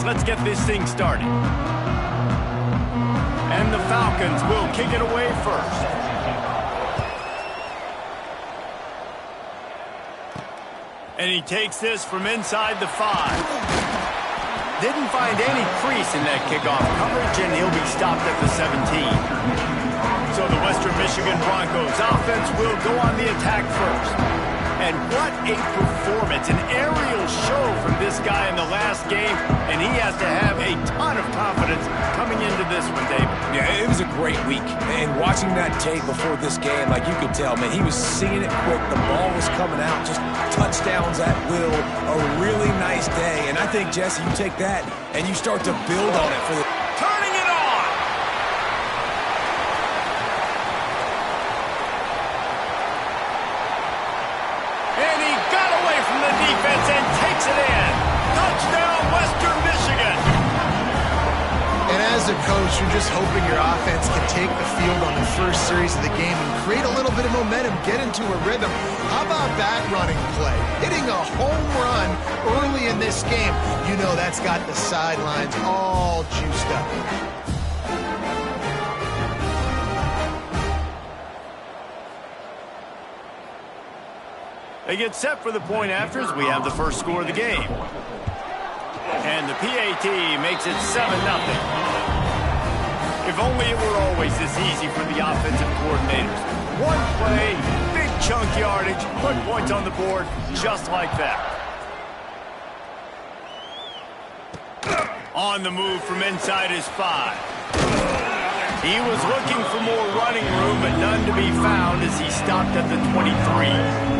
guys. Let's get this thing started. And the Falcons will kick it away first. And he takes this from inside the 5. Didn't find any crease in that kickoff coverage, and he'll be stopped at the 17. So the Western Michigan Broncos offense will go on the attack first. And what a performance, an aerial show from this guy in the last game, and he has to have a ton of confidence coming into this one, David. Yeah, it was a great week, and watching that tape before this game, like you could tell, man, he was seeing it quick, the ball was coming out, just touchdowns at will, a really nice day, and I think, Jesse, you take that, and you start to build on it for the... Turning it on! And he got away from the defense and takes it in. Touchdown, Western Michigan. And as a coach, you're just hoping your offense can take the field on the first series of the game and create a little bit of momentum, get into a rhythm. How about that running play? Hitting a home run early in this game. You know that's got the sidelines all juiced up. They get set for the point afters. We have the first score of the game. And the PAT makes it 7-0. If only it were always this easy for the offensive coordinators. One play, big chunk yardage, put points on the board just like that. On the move from inside his 5. He was looking for more running room, but none to be found as he stopped at the 23.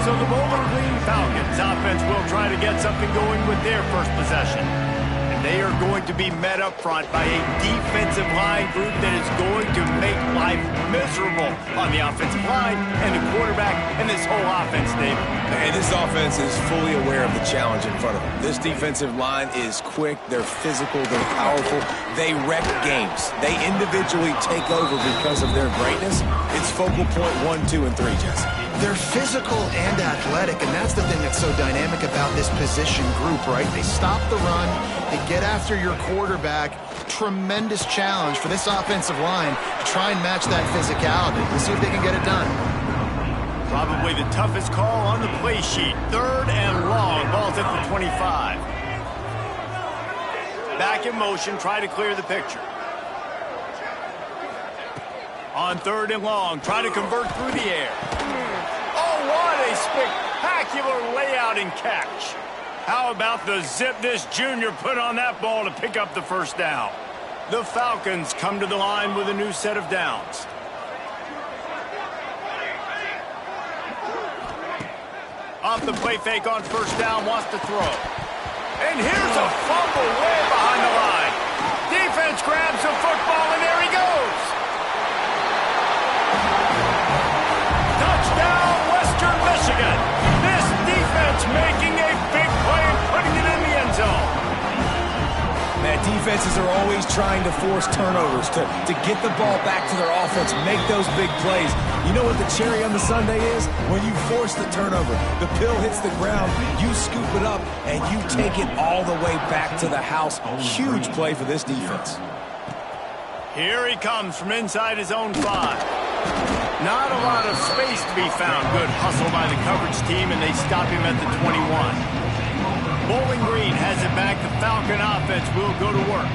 So the Bowling Green Falcons offense will try to get something going with their first possession. And they are going to be met up front by a defensive line group that is going to make life miserable on the offensive line and the quarterback and this whole offense, David. And this offense is fully aware of the challenge in front of them. This defensive line is quick, they're physical, they're powerful, they wreck games. They individually take over because of their greatness. It's focal point 1, 2, and 3, Jesse. They're physical and athletic, and that's the thing that's so dynamic about this position group, right? They stop the run, they get after your quarterback. Tremendous challenge for this offensive line to try and match that physicality. Let's see if they can get it done. Probably the toughest call on the play sheet. 3rd and long, ball's at the 25. Back in motion, try to clear the picture. On 3rd and long, try to convert through the air. Oh, what a spectacular layout and catch. How about the zip this junior put on that ball to pick up the first down? The Falcons come to the line with a new set of downs. Off the play fake on first down, wants to throw. And here's a fumble way behind the line. Defense grabs the football, and there he goes. Touchdown, Western Michigan. This defense making a big play and putting it in the end zone. Man, defenses are always trying to force turnovers to get the ball back to their offense, make those big plays. You know what the cherry on the sundae is? When you force the turnover, the pill hits the ground, you scoop it up, and you take it all the way back to the house. Huge play for this defense. Here he comes from inside his own 5. Not a lot of space to be found. Good hustle by the coverage team, and they stop him at the 21. Bowling Green has it back. The Falcon offense will go to work.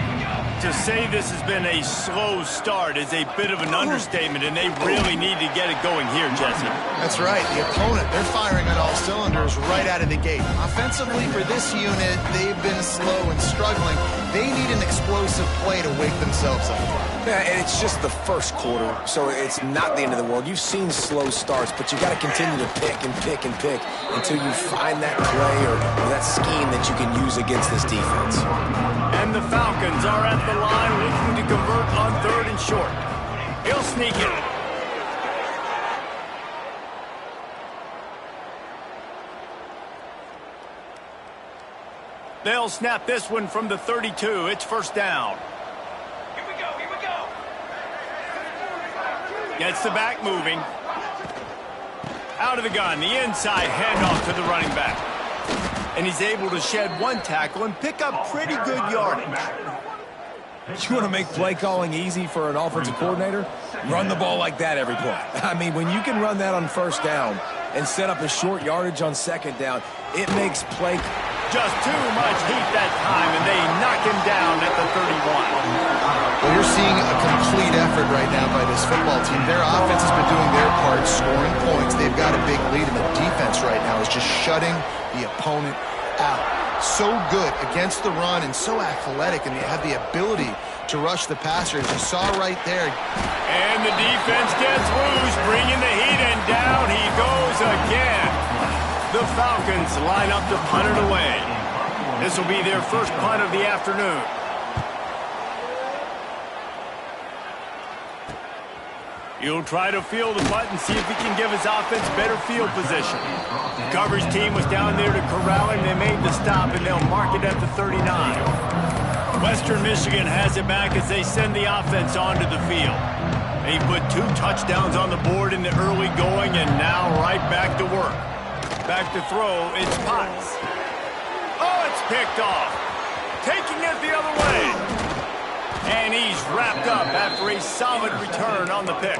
To say this has been a slow start is a bit of an understatement, and they really need to get it going here, Jesse. That's right. The opponent, they're firing on all cylinders right out of the gate. Offensively, for this unit, they've been slow and struggling. They need an explosive play to wake themselves up. Yeah, and it's just the first quarter, so it's not the end of the world. You've seen slow starts, but you got to continue to pick and pick and pick until you find that play or that scheme that you can use against this defense. And the Falcons are at the line looking to convert on 3rd and short. He'll sneak it. They'll snap this one from the 32. It's first down. Here we go, here we go. Gets the back moving. Out of the gun, the inside handoff to the running back. and he's able to shed one tackle and pick up pretty good yardage. You want to make play calling easy for an offensive coordinator? Run the ball like that every play. I mean, when you can run that on first down and set up a short yardage on second down, it makes play. Just too much heat that time, and they knock him down at the 31. Well, you're seeing a complete effort right now by this football team. Their offense has been doing their part, scoring points. They've got a big lead, and the defense right now is just shutting the opponent out. So good against the run and so athletic, and they have the ability to rush the passer, as you saw right there. And the defense gets loose, bringing the heat, and down he goes again. The Falcons line up to punt it away. This will be their first punt of the afternoon. He'll try to field the punt and see if he can give his offense better field position. The coverage team was down there to corral him. They made the stop, and they'll mark it at the 39. Western Michigan has it back as they send the offense onto the field. They put 2 touchdowns on the board in the early going, and now right back to work. Back to throw, it's Potts. Oh, it's picked off. Taking it the other way. And he's wrapped up after a solid return on the pick.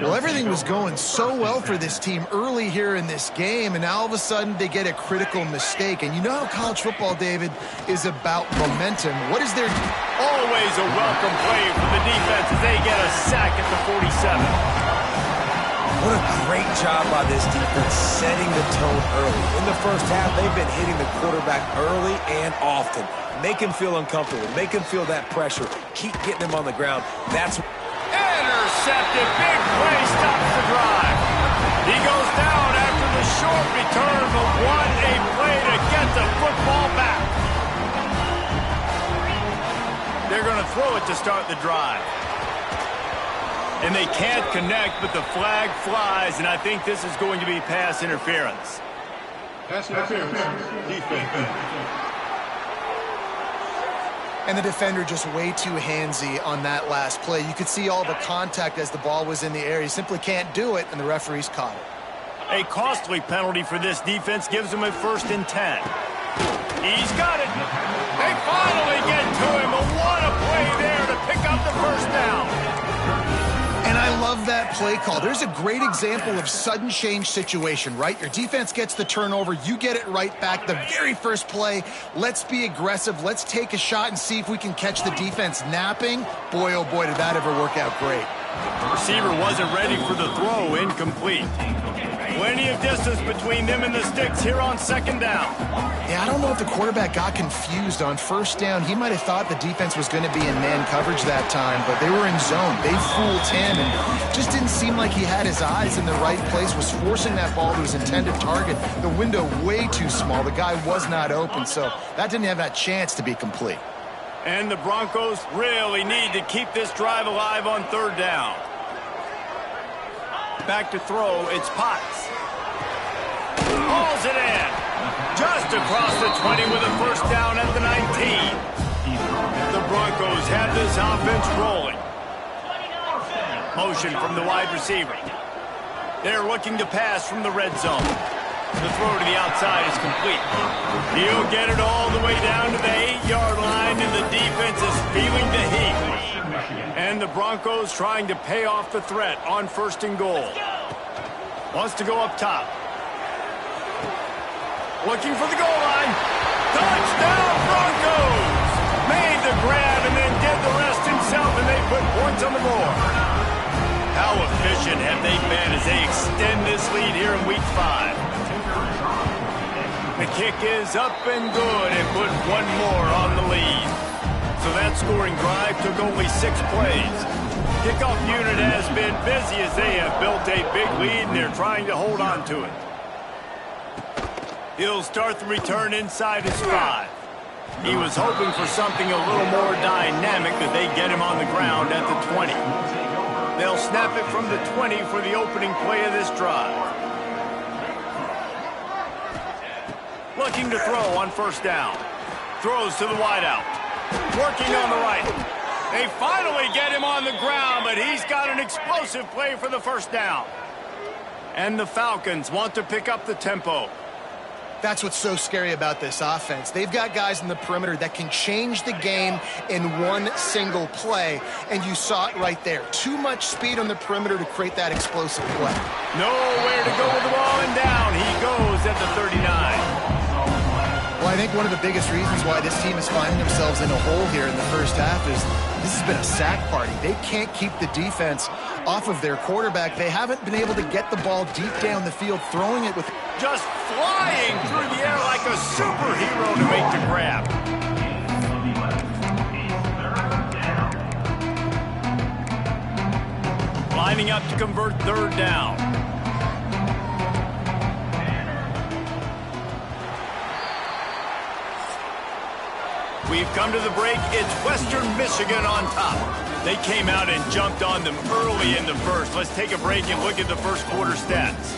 Well, everything was going so well for this team early here in this game, and now all of a sudden they get a critical mistake. And you know how college football, David, is about momentum. What is their... Always a welcome play for the defense as they get a sack at the 47. What a great job by this defense setting the tone early. In the first half, they've been hitting the quarterback early and often. Make him feel uncomfortable. Make him feel that pressure. Keep getting him on the ground. That's... Intercepted. Big play stops the drive. He goes down after the short return, but what a play to get the football back. They're going to throw it to start the drive. And they can't connect, but the flag flies, and I think this is going to be pass interference. Pass interference. Defense. And the defender just way too handsy on that last play. You could see all the contact as the ball was in the air. He simply can't do it, and the referees caught it. A costly penalty for this defense gives him a 1st and 10. He's got it. They finally get to him, but what a play there to pick up the first down. And I love that play call. There's a great example of sudden change situation, right? Your defense gets the turnover. You get it right back. The very first play, let's be aggressive. Let's take a shot and see if we can catch the defense napping. Boy, oh boy, did that ever work out great. The receiver wasn't ready for the throw. Incomplete. Plenty of distance between them and the sticks here on 2nd down. Yeah, I don't know if the quarterback got confused on 1st down. He might have thought the defense was going to be in man coverage that time, but they were in zone. They fooled him and just didn't seem like he had his eyes in the right place, was forcing that ball to his intended target. The window way too small. The guy was not open, so that didn't have that chance to be complete. And the Broncos really need to keep this drive alive on 3rd down. Back to throw, it's Potts. Hauls it in. Just across the 20 with a 1st down at the 19. The Broncos have this offense rolling. Motion from the wide receiver. They're looking to pass from the red zone. The throw to the outside is complete. He'll get it all the way down to the 8-yard line, and the defense is feeling the heat. And the Broncos trying to pay off the threat on 1st and goal. Wants to go up top. Looking for the goal line. Touchdown, Broncos! Made the grab and then did the rest himself, and they put points on the board. How efficient have they been as they extend this lead here in Week 5? The kick is up and good and put one more on the lead. So that scoring drive took only 6 plays. Kickoff unit has been busy as they have built a big lead and they're trying to hold on to it. He'll start the return inside his 5. He was hoping for something a little more dynamic that they get him on the ground at the 20. They'll snap it from the 20 for the opening play of this drive. Looking to throw on 1st down. Throws to the wideout. Working on the right. They finally get him on the ground, but he's got an explosive play for the 1st down. And the Falcons want to pick up the tempo. That's what's so scary about this offense. They've got guys in the perimeter that can change the game in one single play, and you saw it right there. Too much speed on the perimeter to create that explosive play. Nowhere to go with the ball, and down he goes at the 39. Well, I think one of the biggest reasons why this team is finding themselves in a hole here in the first half is this has been a sack party. They can't keep the defense off of their quarterback. They haven't been able to get the ball deep down the field, throwing it with... Just flying through the air like a superhero to make the grab. Lining up to convert third down. We've come to the break. It's Western Michigan on top. They came out and jumped on them early in the first. Let's take a break and look at the first quarter stats.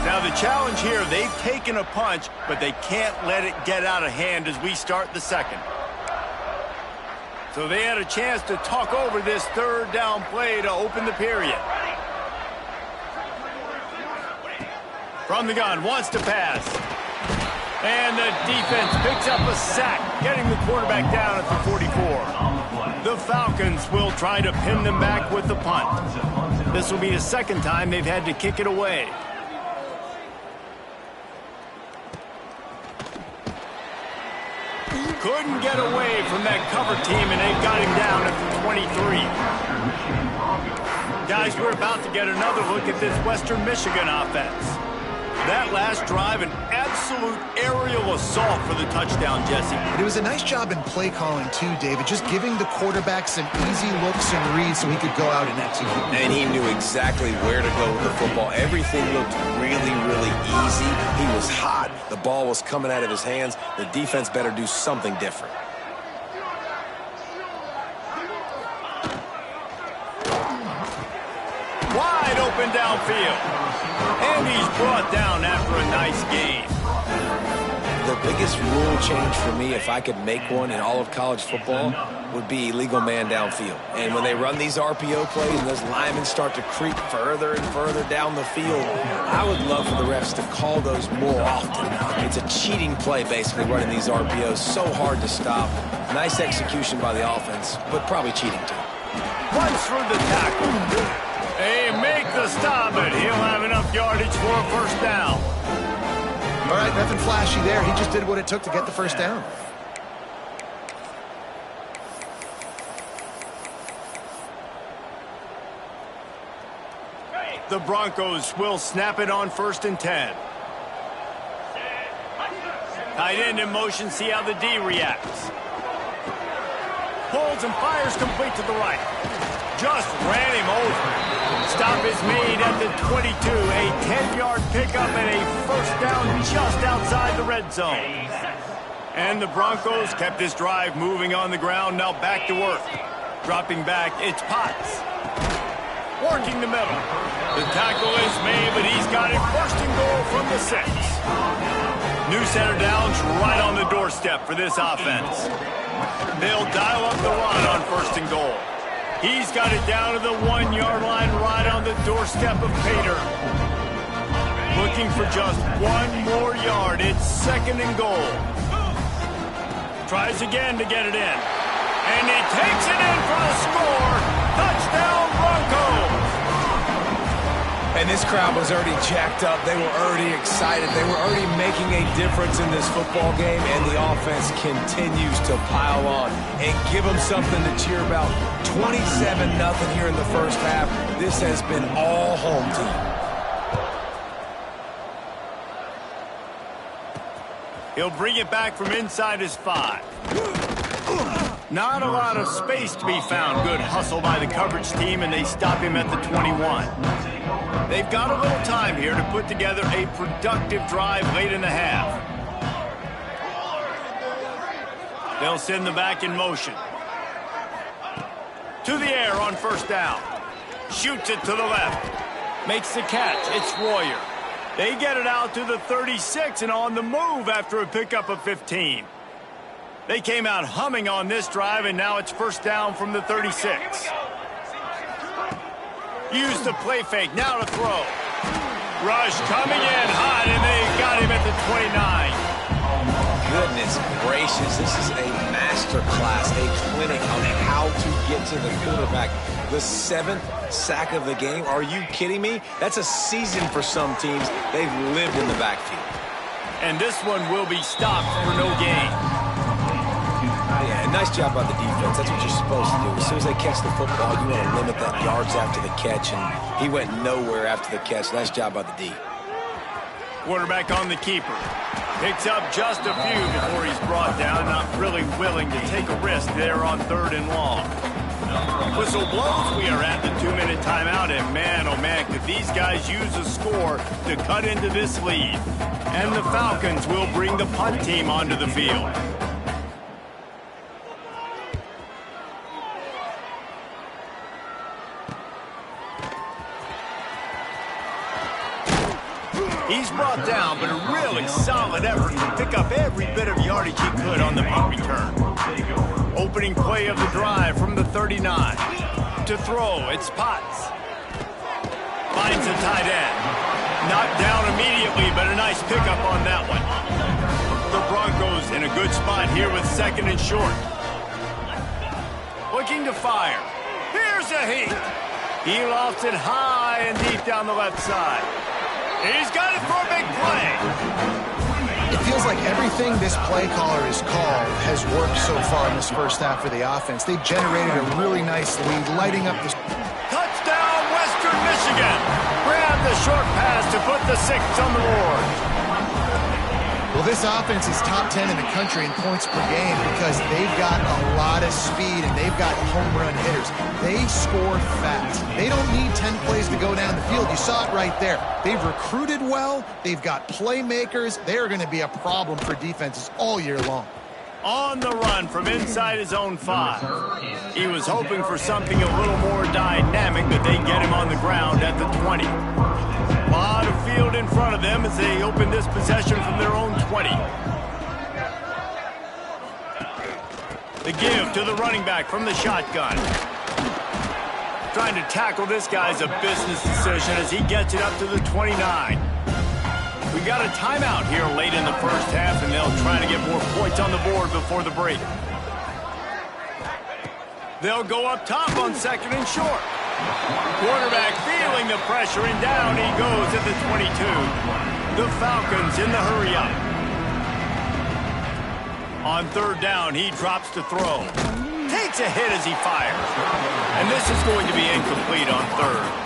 Now the challenge here, they've taken a punch, but they can't let it get out of hand as we start the second. So they had a chance to talk over this third down play to open the period. From the gun, wants to pass. And the defense picks up a sack, getting the quarterback down at the 44. The Falcons will try to pin them back with the punt. This will be the second time they've had to kick it away. Couldn't get away from that cover team, and they got him down at the 23. Guys, we're about to get another look at this Western Michigan offense. That last drive, an absolute aerial assault for the touchdown, Jesse. It was a nice job in play calling, too, David, just giving the quarterback some easy looks and reads so he could go out and execute. And he knew exactly where to go with the football. Everything looked really, really easy. He was hot. The ball was coming out of his hands. The defense better do something different. Wide open downfield. And he's brought down after a nice gain. The biggest rule change for me, if I could make one in all of college football, would be illegal man downfield. And when they run these RPO plays and those linemen start to creep further and further down the field, I would love for the refs to call those more often. It's a cheating play, basically, running these RPOs. So hard to stop. Nice execution by the offense, but probably cheating too. Runs through the tackle. They make the stop, but he'll have enough yardage for a first down. All right, nothing flashy there. He just did what it took to get the first down. The Broncos will snap it on 1st and 10. Tight end in motion, see how the D reacts. Pulls and fires complete to the right. Just ran him over. Stop is made at the 22. A 10-yard pickup and a first down just outside the red zone. And the Broncos kept this drive moving on the ground. Now back to work. Dropping back, it's Potts. Working the middle. The tackle is made, but he's got it 1st and goal from the 6. New center downs right on the doorstep for this offense. They'll dial up the run on 1st and goal. He's got it down to the 1-yard line right on the doorstep of Pater. Looking for just one more yard. It's 2nd and goal. Tries again to get it in. And he takes it in for the score. Touchdown Broncos. And this crowd was already jacked up. They were already excited. They were already making a difference in this football game, and the offense continues to pile on and give them something to cheer about. 27-0 here in the first half. This has been all home team. He'll bring it back from inside his 5. Not a lot of space to be found. Good hustle by the coverage team, and they stop him at the 21. They've got a little time here to put together a productive drive late in the half. They'll send the back in motion. To the air on 1st down. Shoots it to the left. Makes the catch. It's Royer. They get it out to the 36 and on the move after a pickup of 15. They came out humming on this drive, and now it's 1st down from the 36. Use the play fake, now to throw. Rush coming in hot, and they got him at the 29. Goodness gracious, this is a master class, a clinic on how to get to the quarterback. The 7th sack of the game, are you kidding me? That's a season for some teams. They've lived in the backfield. And this one will be stopped for no gain. Yeah, nice job by the defense. That's what you're supposed to do. As soon as they catch the football, you want to limit that yards after the catch, and he went nowhere after the catch. Nice job by the D. Quarterback on the keeper. Picks up just a few before he's brought down, not really willing to take a risk there on 3rd and long. Whistle blows, we are at the 2-minute timeout, and man, oh man, could these guys use a score to cut into this lead. And the Falcons will bring the punt team onto the field. He's brought down, but a really solid effort to pick up every bit of yardage he could on the punt return. Opening play of the drive from the 39. To throw, it's Potts. Finds a tight end. Knocked down immediately, but a nice pickup on that one. The Broncos in a good spot here with 2nd and short. Looking to fire. Here's a heat. He lofts it high and deep down the left side. He's got it for a big play. It feels like everything this play caller has called has worked so far in this first half for the offense. They've generated a really nice lead, lighting up the... Touchdown, Western Michigan. Grab the short pass to put the 6 on the board. Well, this offense is top 10 in the country in points per game because they've got a lot of speed and they've got home run hitters. They score fast. They don't need 10 plays to go down the field. You saw it right there. They've recruited well. They've got playmakers. They're going to be a problem for defenses all year long. On the run from inside his own 5. He was hoping for something a little more dynamic, but they get him on the ground at the 20. A lot of field in front of them as they open this possession from their own 20. The give to the running back from the shotgun. Trying to tackle this guy's a business decision as he gets it up to the 29. We got a timeout here late in the first half, and they'll try to get more points on the board before the break. They'll go up top on 2nd and short. Quarterback feeling the pressure, and down he goes at the 22. The Falcons in the hurry-up. On 3rd down, he drops to throw. Takes a hit as he fires. And this is going to be incomplete on 3rd.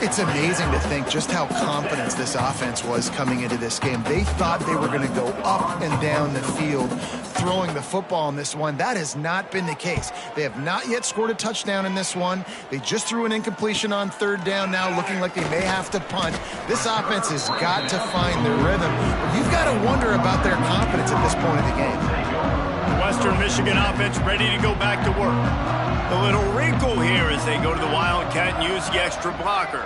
It's amazing to think just how confident this offense was coming into this game. They thought they were going to go up and down the field throwing the football in this one. That has not been the case. They have not yet scored a touchdown in this one. They just threw an incompletion on 3rd down, now looking like they may have to punt. This offense has got to find their rhythm. But you've got to wonder about their confidence at this point of the game. Western Michigan offense ready to go back to work. The little wrinkle here as they go to the Wildcat and use the extra blocker.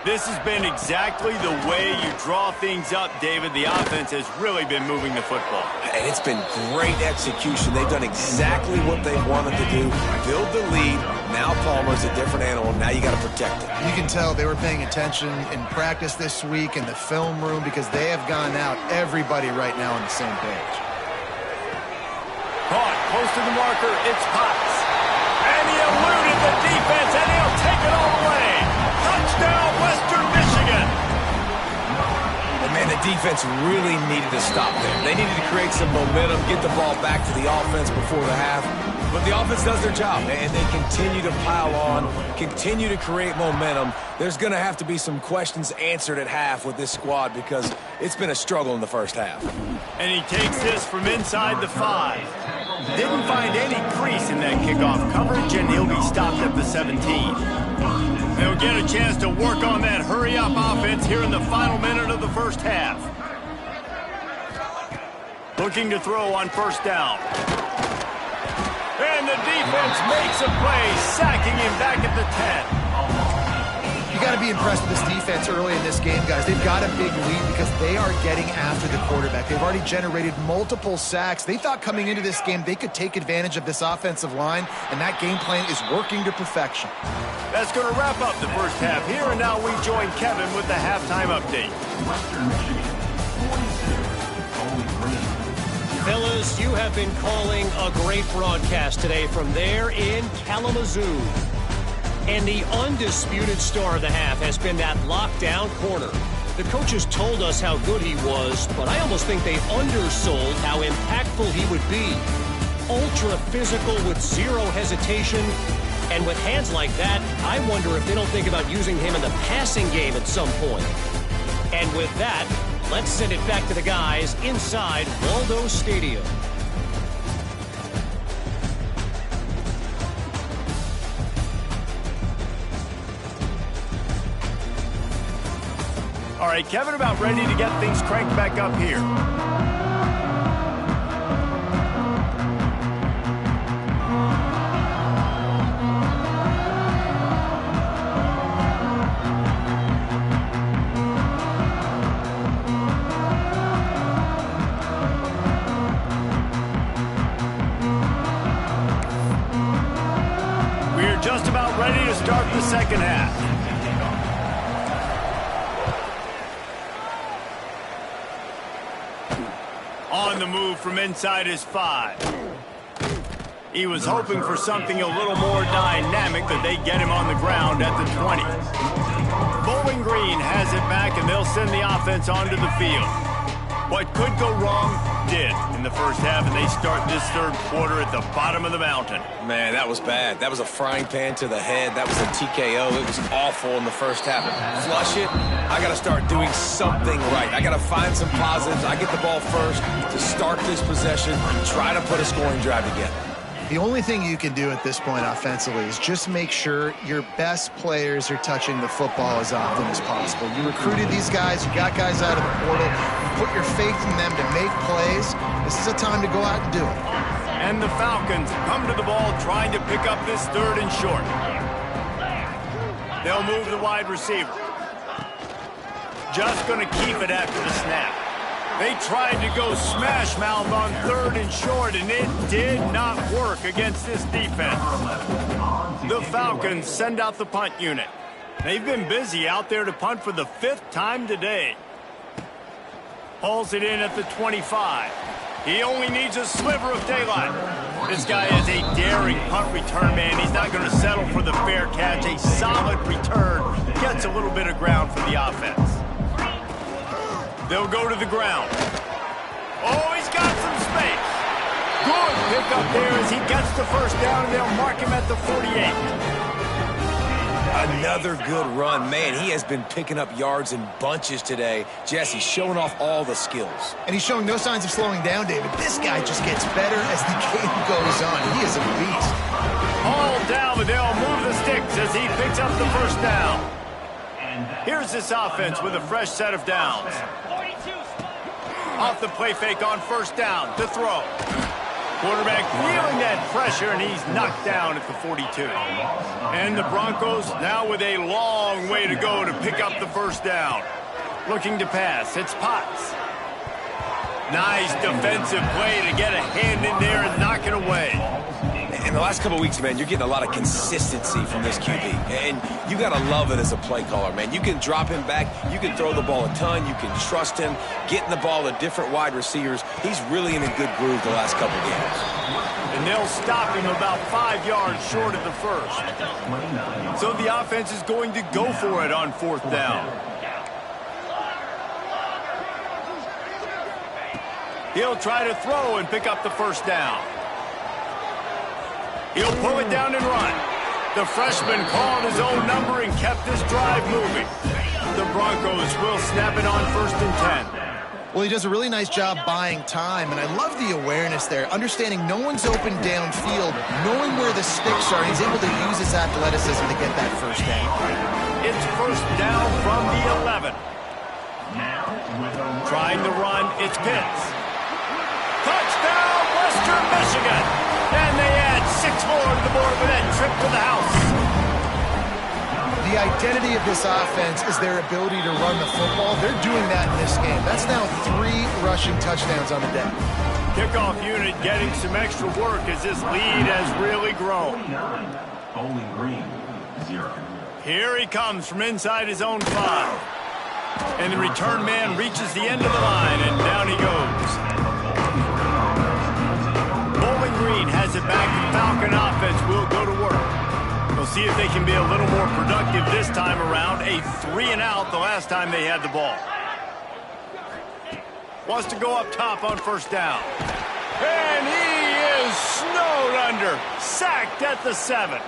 This has been exactly the way you draw things up, David. The offense has really been moving the football. And it's been great execution. They've done exactly what they wanted to do. Build the lead. Now Palmer's a different animal. Now you got to protect it. You can tell they were paying attention in practice this week in the film room because they have gone out, everybody right now on the same page. Caught close to the marker, it's Potts. And he eluded the defense, and he'll take it all the way. Touchdown, Western Michigan. And man, the defense really needed to stop there. They needed to create some momentum, get the ball back to the offense before the half. But the offense does their job, and they continue to pile on, continue to create momentum. There's going to have to be some questions answered at half with this squad because it's been a struggle in the first half. And he takes this from inside the 5. Didn't find any crease in that kickoff coverage, and he'll be stopped at the 17. They'll get a chance to work on that hurry-up offense here in the final minute of the first half. Looking to throw on 1st down. And the defense makes a play, sacking him back at the 10. You You got to be impressed with this defense early in this game, guys. They've got a big lead because they are getting after the quarterback. They've already generated multiple sacks. They thought coming into this game they could take advantage of this offensive line, and that game plan is working to perfection. That's going to wrap up the first half here, and now we join Kevin with the halftime update. Fellas, you have been calling a great broadcast today from there in Kalamazoo. And the undisputed star of the half has been that lockdown corner. The coaches told us how good he was, but I almost think they undersold how impactful he would be. Ultra physical with zero hesitation. And with hands like that, I wonder if they don't think about using him in the passing game at some point. And with that, let's send it back to the guys inside Waldo Stadium. All right, Kevin, about ready to get things cranked back up here. We're just about ready to start the second half. On the move from inside his 5. He was hoping for something a little more dynamic, that they get him on the ground at the 20. Bowling Green has it back, and they'll send the offense onto the field. What could go wrong did in the first half, and they start this third quarter at the bottom of the mountain. Man, that was bad. That was a frying pan to the head. That was a TKO. It was awful in the first half. Flush it. I got to start doing something right. I got to find some positives. I get the ball first to start this possession and try to put a scoring drive together. The only thing you can do at this point offensively is just make sure your best players are touching the football as often as possible. You recruited these guys, you got guys out of the portal, put your faith in them to make plays. This is a time to go out and do it. And the Falcons come to the ball trying to pick up this third and short. They'll move the wide receiver. Just going to keep it after the snap. They tried to go smash mouth on third and short, and it did not work against this defense. The Falcons send out the punt unit. They've been busy out there to punt for the 5th time today. Hauls it in at the 25. He only needs a sliver of daylight. This guy is a daring punt return man. He's not going to settle for the fair catch. A solid return gets a little bit of ground for the offense. They'll go to the ground. Oh, he's got some space. Good pick up there as he gets the first down, and they'll mark him at the 48. Another good run. Man, he has been picking up yards in bunches today. Jesse's showing off all the skills. And he's showing no signs of slowing down, David. This guy just gets better as the game goes on. He is a beast. All down, but they'll move the sticks as he picks up the first down. Here's this offense with a fresh set of downs. Off the play fake on first down to throw. Quarterback feeling that pressure, and he's knocked down at the 42. And the Broncos now with a long way to go to pick up the first down. Looking to pass, it's Potts. Nice defensive play to get a hand in there and knock it away. In the last couple of weeks, man, you're getting a lot of consistency from this QB. And you got to love it as a play caller, man. You can drop him back. You can throw the ball a ton. You can trust him. Getting the ball to different wide receivers. He's really in a good groove the last couple of games. And they'll stop him about 5 yards short of the first. So the offense is going to go for it on 4th down. He'll try to throw and pick up the first down. He'll pull it down and run. The freshman called his own number and kept this drive moving. The Broncos will snap it on 1st and 10. Well, he does a really nice job buying time, and I love the awareness there, understanding no one's open downfield, knowing where the sticks are. He's able to use his athleticism to get that first down. It's first down from the 11. Trying to run, it's Pitts. Touchdown, Western Michigan! And they add 6 more to the board with that trip to the house. The The identity of this offense is their ability to run the football. They're doing that in this game. That's now 3 rushing touchdowns on the day. Kickoff unit getting some extra work as this lead has really grown. Bowling Green, 0. Here he comes from inside his own 5. And the return man reaches the end of the line, and down he goes. Bowling Green has it back. The Falcon offense will go to work. We'll see if they can be a little more productive this time around. A 3-and-out the last time they had the ball. Wants to go up top on first down. And he is snowed under. Sacked at the 7.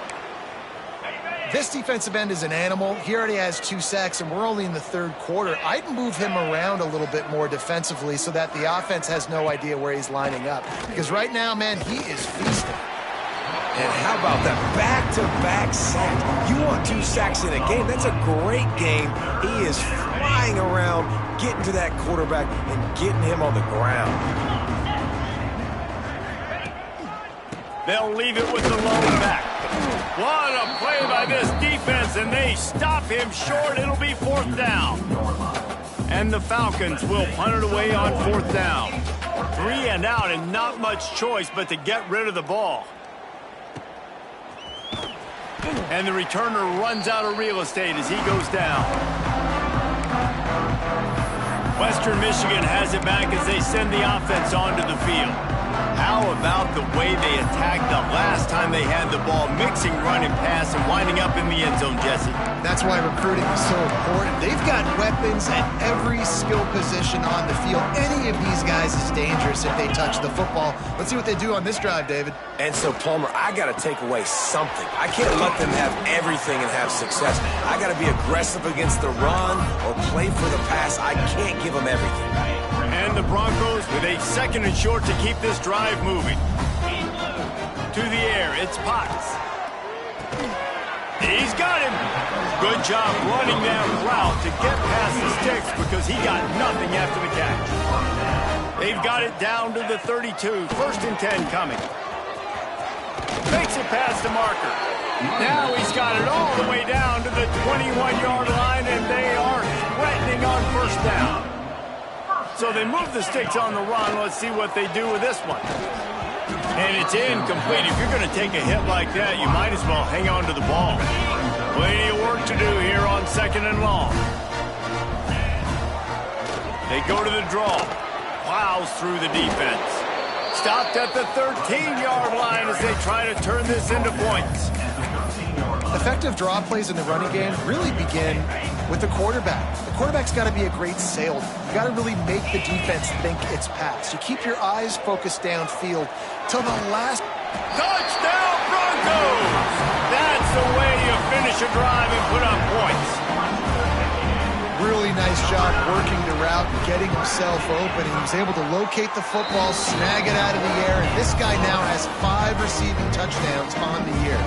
This defensive end is an animal. He already has 2 sacks, and we're only in the 3rd quarter. I'd move him around a little bit more defensively so that the offense has no idea where he's lining up. Because right now, man, he is feasting. And how about that back-to-back sack? You want 2 sacks in a game? That's a great game. He is flying around, getting to that quarterback and getting him on the ground. They'll leave it with the lone back. What a play by this defense, and they stop him short. It'll be 4th down. And the Falcons will punt it away on 4th down. 3-and-out and not much choice but to get rid of the ball. And the returner runs out of real estate as he goes down. Western Michigan has it back as they send the offense onto the field. How about the way they attacked the last time they had the ball, mixing run and pass and winding up in the end zone, Jesse? That's why recruiting is so important. They've got weapons at every skill position on the field. Any of these guys is dangerous if they touch the football. Let's see what they do on this drive, David. And so, Palmer, I got to take away something. I can't let them have everything and have success. I got to be aggressive against the run or play for the pass. I can't give them everything. And the Broncos with a 2nd and short to keep this drive moving. To the air, it's Potts. He's got him. Good job running that route to get past the sticks because he got nothing after the catch. They've got it down to the 32. 1st and 10 coming. Makes it past the marker. Now he's got it all the way down to the 21-yard line, and they are threatening on 1st down. So they move the sticks on the run. Let's see what they do with this one. And it's incomplete. If you're going to take a hit like that, you might as well hang on to the ball. Plenty of work to do here on 2nd and long. They go to the draw. Plows through the defense. Stopped at the 13-yard line as they try to turn this into points. Effective draw plays in the running game really begin with the quarterback. The quarterback's got to be a great salesman. You got to really make the defense think it's pass. You keep your eyes focused downfield till the last. Touchdown Broncos! That's the way you finish a drive and put up points. Really nice job working the route and getting himself open. He was able to locate the football, snag it out of the air, and this guy now has 5 receiving touchdowns on the year.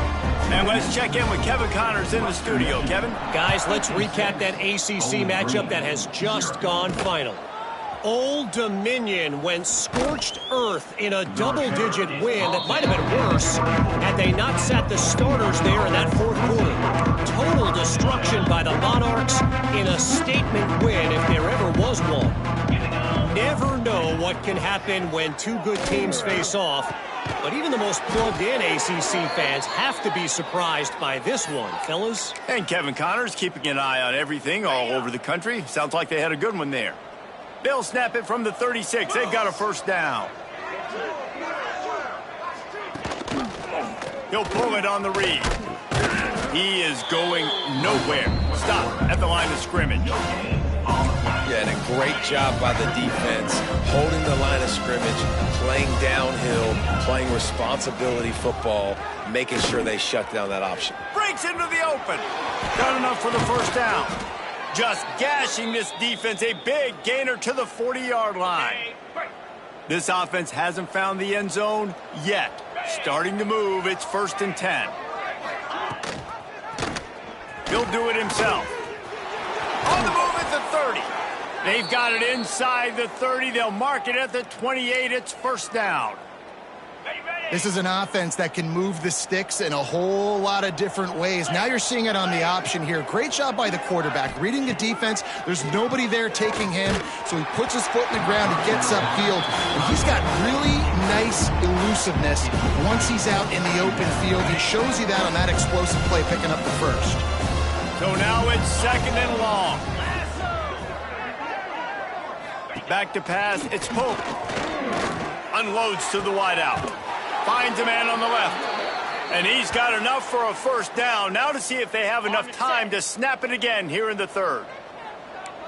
And let's check in with Kevin Connors in the studio. Kevin? Guys, let's recap that ACC matchup that has just gone final. Old Dominion went scorched earth in a double-digit win that might have been worse had they not sat the starters there in that 4th quarter. Total destruction by the Monarchs in a statement win if there ever was one. Never know what can happen when 2 good teams face off, but even the most plugged-in ACC fans have to be surprised by this one, fellas. And Kevin Connors keeping an eye on everything all over the country. Sounds like they had a good one there. They'll snap it from the 36. They've got a 1st down. He'll pull it on the read. He is going nowhere. Stop at the line of scrimmage. Yeah, and a great job by the defense, holding the line of scrimmage, playing downhill, playing responsibility football, making sure they shut down that option. Breaks into the open. Not enough for the 1st down. Just gashing this defense, a big gainer to the 40-yard line. This offense hasn't found the end zone yet. Starting to move, it's 1st and 10. He'll do it himself. On the move at the 30. They've got it inside the 30. They'll mark it at the 28. It's 1st down. This is an offense that can move the sticks in a whole lot of different ways. Now you're seeing it on the option here. Great job by the quarterback. Reading the defense, there's nobody there taking him, so he puts his foot in the ground, he gets upfield. And he's got really nice elusiveness once he's out in the open field. He shows you that on that explosive play, picking up the first. So now it's 2nd and long. Back to pass, it's Pope. Unloads to the wideout. Finds a man on the left. And he's got enough for a first down. Now to see if they have enough time to snap it again here in the 3rd.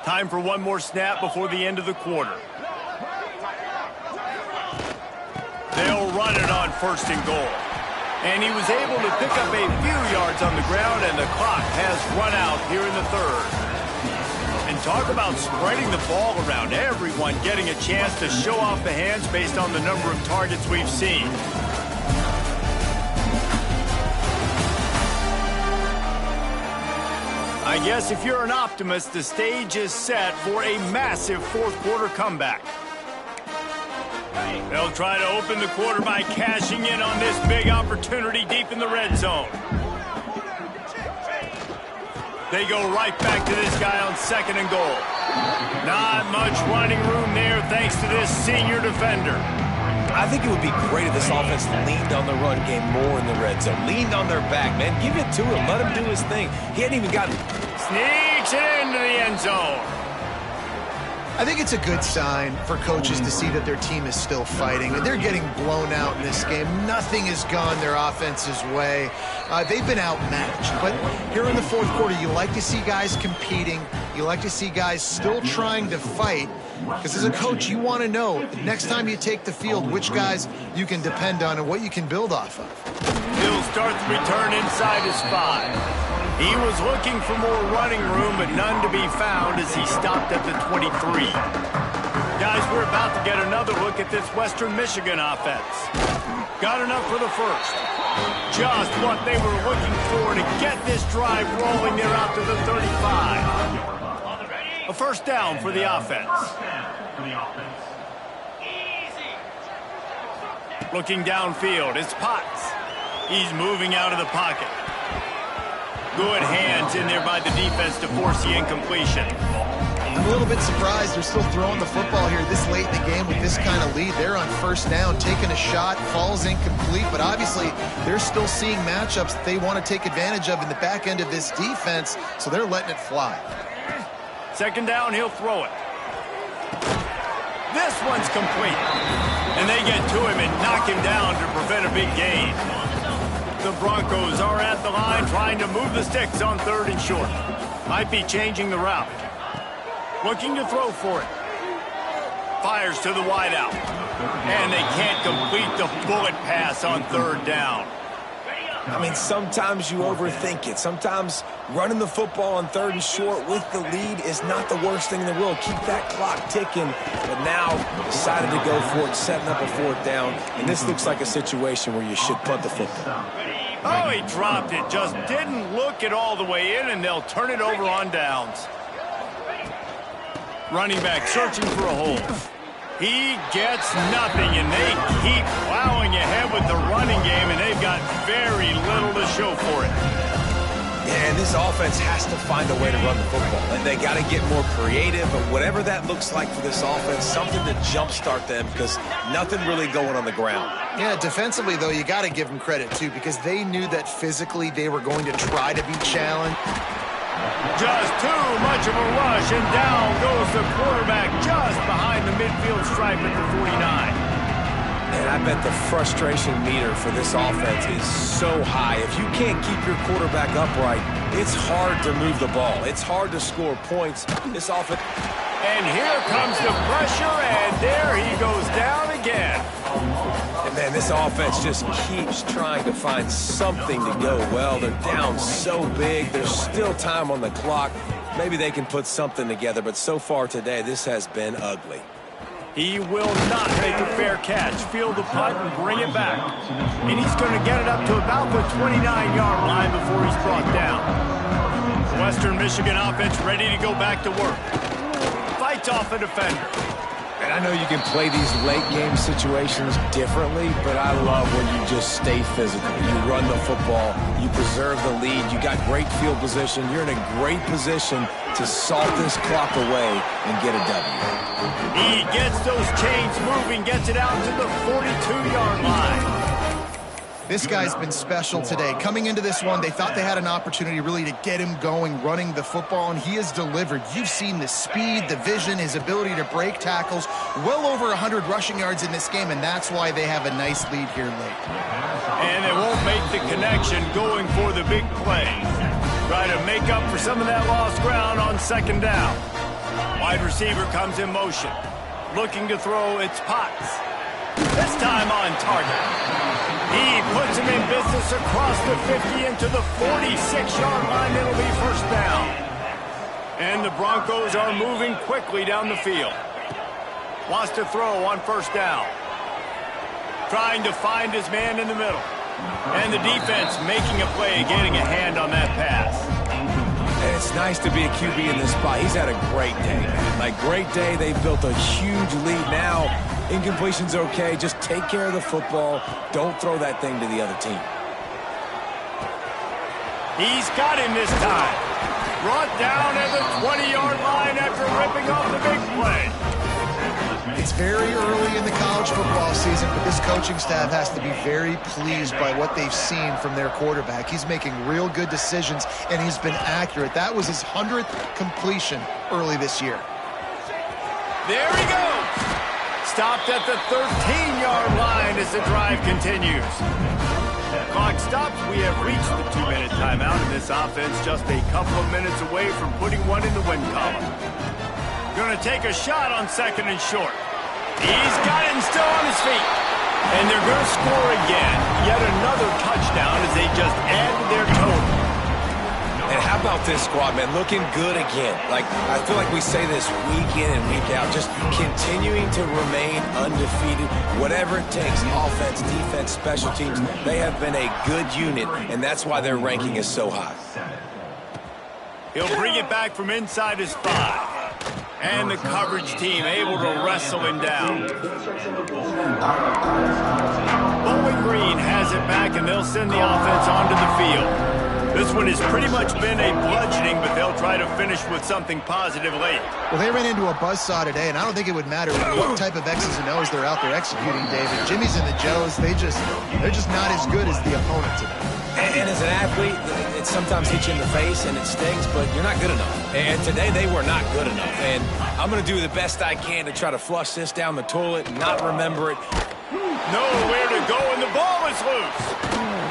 Time for one more snap before the end of the quarter. They'll run it on 1st and goal. And he was able to pick up a few yards on the ground, and the clock has run out here in the 3rd. And talk about spreading the ball around. Everyone getting a chance to show off the hands based on the number of targets we've seen. I guess if you're an optimist, the stage is set for a massive 4th quarter comeback. They'll try to open the quarter by cashing in on this big opportunity deep in the red zone. They go right back to this guy on 2nd and goal. Not much running room there thanks to this senior defender. I think it would be great if this offense leaned on the run game more in the red zone. Leaned on their back, man. Give it to him. Let him do his thing. He hadn't even gotten... Sneaks it into the end zone. I think it's a good sign for coaches to see that their team is still fighting. They're getting blown out in this game. Nothing has gone their offense's way. They've been outmatched. But here in the 4th quarter, you like to see guys competing. You like to see guys still trying to fight. Because as a coach, you want to know next time you take the field which guys you can depend on and what you can build off of. He'll start the return inside his 5. He was looking for more running room, but none to be found as he stopped at the 23. Guys, we're about to get another look at this Western Michigan offense. Got enough for the first. Just what they were looking for to get this drive rolling there out to the 35. A first down for the offense. Looking downfield, it's Potts. He's moving out of the pocket. Good hands in there by the defense to force the incompletion. I'm a little bit surprised they're still throwing the football here this late in the game with this kind of lead. They're on 1st down, taking a shot, falls incomplete, but obviously they're still seeing matchups that they want to take advantage of in the back end of this defense, so they're letting it fly. 2nd down, he'll throw it. This one's complete. And they get to him and knock him down to prevent a big gain. The Broncos are at the line trying to move the sticks on 3rd and short. Might be changing the route. Looking to throw for it. Fires to the wideout. And they can't complete the bullet pass on 3rd down. I mean, sometimes you overthink it. Sometimes running the football on 3rd and short with the lead is not the worst thing in the world. Keep that clock ticking. But now decided to go for it, setting up a 4th down. And this looks like a situation where you should punt the football. Oh, he dropped it. Just didn't look it all the way in, and they'll turn it over on downs. Running back searching for a hole. He gets nothing, and they keep plowing ahead with the running game, and they've got very little to show for it. Yeah, and this offense has to find a way to run the football. And they got to get more creative, but whatever that looks like for this offense, something to jumpstart them because nothing really going on the ground. Yeah, defensively, though, you got to give them credit, too, because they knew that physically they were going to try to be challenged. Just too much of a rush, and down goes the quarterback just behind the midfield stripe at the 49. And I bet the frustration meter for this offense is so high. If you can't keep your quarterback upright, it's hard to move the ball. It's hard to score points. This offense... And here comes the pressure, and there he goes down again. And, man, this offense just keeps trying to find something to go well. They're down so big. There's still time on the clock. Maybe they can put something together, but so far today, this has been ugly. He will not make a fair catch. Field the punt and bring it back. And he's going to get it up to about the 29-yard line before he's brought down. Western Michigan offense ready to go back to work. Fights off a defender. And I know you can play these late game situations differently, but I love when you just stay physical. You run the football, you preserve the lead, you got great field position, you're in a great position to salt this clock away and get a W. He gets those chains moving, gets it out to the 42-yard line. This guy's been special today. Coming into this one, they thought they had an opportunity really to get him going, running the football, and he has delivered. You've seen the speed, the vision, his ability to break tackles. Well over 100 rushing yards in this game, and that's why they have a nice lead here late. And they won't make the connection going for the big play. Try to make up for some of that lost ground on second down. Wide receiver comes in motion. Looking to throw, it's Potts. This time on target. He puts him in business across the 50 into the 46-yard line. It'll be first down. And the Broncos are moving quickly down the field. Wants to throw on first down. Trying to find his man in the middle. And the defense making a play, getting a hand on that pass. And it's nice to be a QB in this spot. He's had a great day, man. Like, great day. They've built a huge lead now. Incompletion's okay. Just take care of the football. Don't throw that thing to the other team. He's got him this time. Brought down at the 20-yard line after ripping off the big play. It's very early in the college football season, but this coaching staff has to be very pleased by what they've seen from their quarterback. He's making real good decisions, and he's been accurate. That was his 100th completion early this year. There he goes. Stopped at the 13-yard line as the drive continues. Clock stops. We have reached the 2-minute timeout, and this offense just a couple of minutes away from putting one in the win column. Going to take a shot on second and short. He's got him still on his feet. And they're going to score again. Yet another touchdown as they just add to their total. And how about this squad, man? Looking good again. Like, I feel like we say this week in and week out, just continuing to remain undefeated. Whatever it takes, offense, defense, special teams, they have been a good unit, and that's why their ranking is so high. He'll bring it back from inside his 5. And the coverage team able to wrestle him down. Bowling Green has it back, and they'll send the offense onto the field. This one has pretty much been a bludgeoning, but they'll try to finish with something positive late. Well, they ran into a buzzsaw today, and I don't think it would matter what type of X's and O's they're out there executing, David. Jimmy's and the Joes, they're just not as good as the opponent today. And as an athlete, it sometimes hits you in the face and it stings, but you're not good enough. And today they were not good enough. And I'm going to do the best I can to try to flush this down the toilet and not remember it. Nowhere to go, and the ball is loose.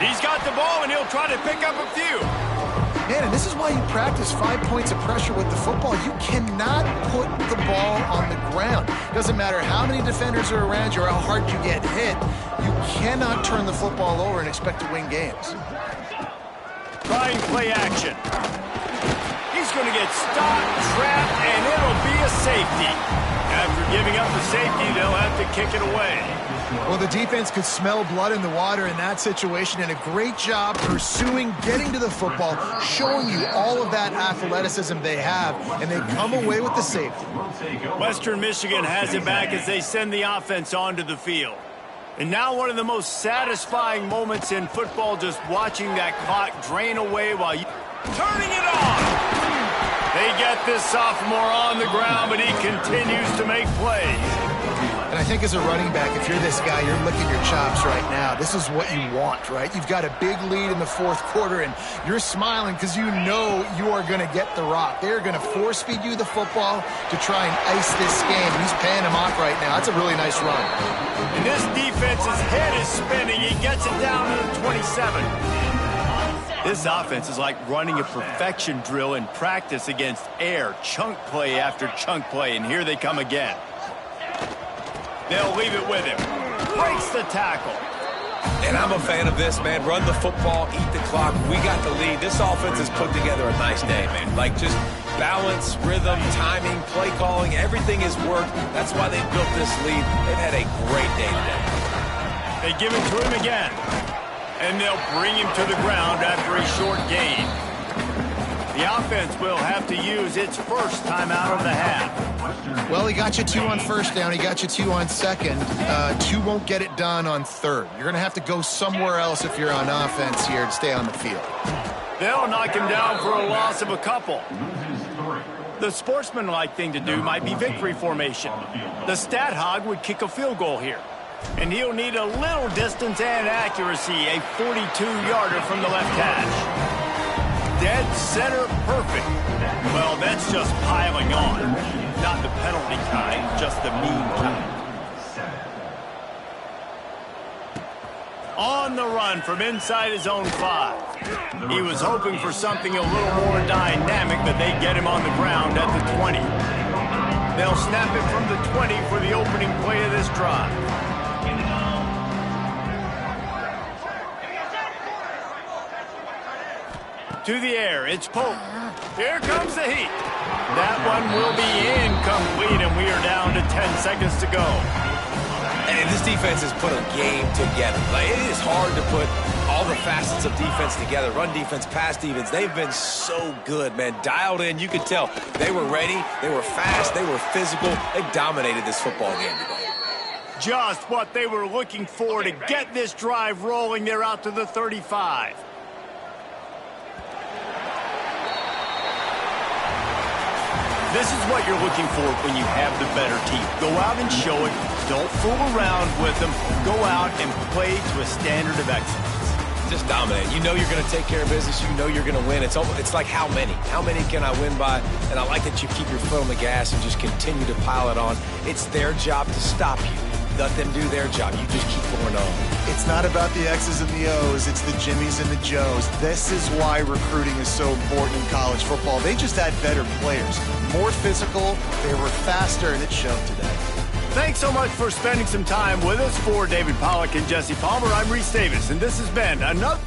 He's got the ball, and he'll try to pick up a few. Man, and this is why you practice 5 points of pressure with the football. You cannot put the ball on the ground. Doesn't matter how many defenders are around you or how hard you get hit. You cannot turn the football over and expect to win games. Trying play action. He's going to get stopped, trapped, and it'll be a safety. After giving up the safety, they'll have to kick it away. Well, the defense could smell blood in the water in that situation, and a great job pursuing, getting to the football, showing you all of that athleticism they have, and they come away with the safety. Western Michigan has it back as they send the offense onto the field. And now one of the most satisfying moments in football, just watching that clock drain away while you turning it on. They get this sophomore on the ground, but he continues to make plays. And I think as a running back, if you're this guy, you're licking your chops right now. This is what you want, right? You've got a big lead in the fourth quarter, and you're smiling because you know you are going to get the rock. They're going to force feed you the football to try and ice this game. He's paying him off right now. That's a really nice run. And this defense's head is spinning. He gets it down to the 27. This offense is like running a perfection drill in practice against air, chunk play after chunk play, and here they come again. They'll leave it with him. Breaks the tackle. And I'm a fan of this, man. Run the football, eat the clock. We got the lead. This offense has put together a nice day, man. Like, just balance, rhythm, timing, play calling, everything has worked. That's why they built this lead. They've had a great day today. They give it to him again. And they'll bring him to the ground after a short gain. The offense will have to use its first timeout of the half. Well, Well, he got you 2 on first down. He got you 2 on second. 2 won't get it done on third. You're going to have to go somewhere else if you're on offense here to stay on the field. They'll knock him down for a loss of a couple. The sportsmanlike thing to do might be victory formation. The stat hog would kick a field goal here. And he'll need a little distance and accuracy, a 42-yarder from the left hash. Dead center perfect. Well, that's just piling on. Not the penalty kind, just the mean kind. On the run from inside his own 5. He was hoping for something a little more dynamic, but they get him on the ground at the 20. They'll snap it from the 20 for the opening play of this drive. To the air, it's Pope. Here comes the heat. That one will be incomplete, and we are down to 10 seconds to go. And this defense has put a game together. Like, it is hard to put all the facets of defense together. Run defense, pass defense. They've been so good, man. Dialed in. You could tell they were ready. They were fast. They were physical. They dominated this football game today. Just what they were looking for to get this drive rolling. They're out to the 35. This is what you're looking for when you have the better team. Go out and show it. Don't fool around with them. Go out and play to a standard of excellence. Just dominate. You know you're going to take care of business. You know you're going to win. It's like how many? How many can I win by? And I like that you keep your foot on the gas and just continue to pile it on. It's their job to stop you. Let them do their job. You just keep going on. It's not about the X's and the O's. It's the Jimmies and the Joes. This is why recruiting is so important in college football. They just had better players. More physical. They were faster, and it showed today. Thanks so much for spending some time with us. For David Pollack and Jesse Palmer, I'm Reese Davis, and this has been another...